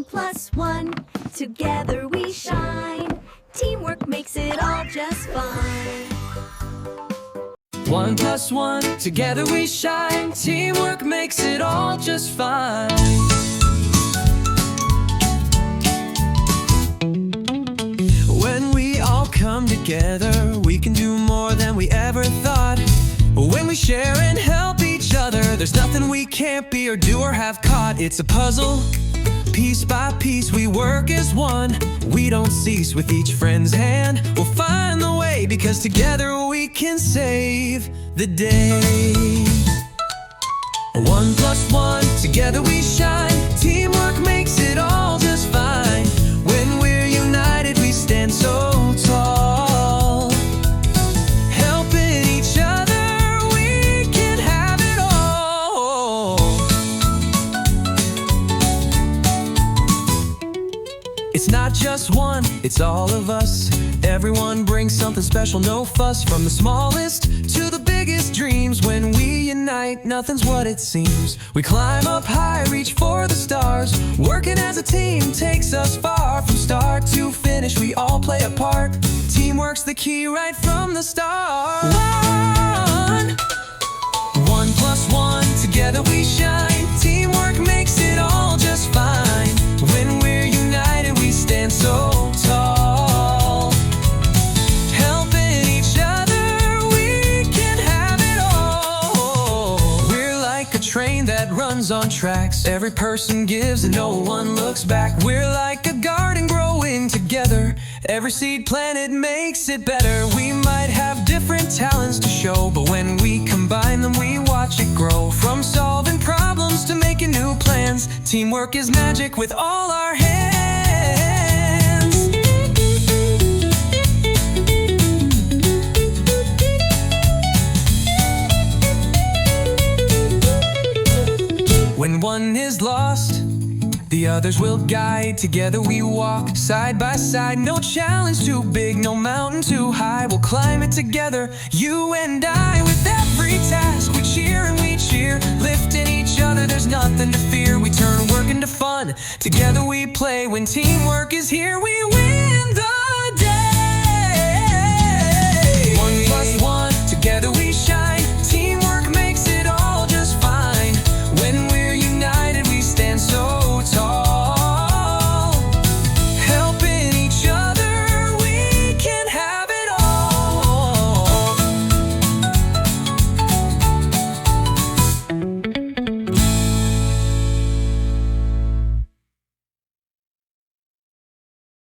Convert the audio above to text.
plus one, together we shine. Teamwork makes it all just fine. 1 plus 1, together we shine. Teamwork makes it all just fine. When we all come together, we can do more than we ever thought. When we share and help each other, there's nothing we can't be or do or have caught. It's a puzzle, piece by piece we work as one. We don't cease with each friend's hand. We'll find the way, because together we can save the day. 1 plus 1, together we shine. Teamwork makes it all just fine. When we're united, we stand so tall. Helping each other, we can have it all. It's not just one, it's all of us. Everyone brings something special, no fuss. From the smallest to the biggest dreams. When we unite, nothing's what it seems. We climb up high, reach for the stars. Working as a team takes us far. From start to finish, we all play a part. Teamwork's the key right from the start. 1 plus 1, together we shine. Teamwork makes it all just fine. When we're united, we stand so tall. Helping each other, we can have it all. We're like a train that runs on tracks. Every person gives and no one looks back. We're like a garden growing together. Every seed planted makes it better. We might have different talents to show, but when we combine them, we watch it grow. From solving problems to making new plans, teamwork is magic with all our hands. When one is lost, the others will guide. Together we walk side by side. No challenge too big, no mountain too high. We'll climb it together, you and I. With every task we cheer and we cheer, lifting each other, there's nothing to fear. We turn work into fun, together we play. When teamwork is here, we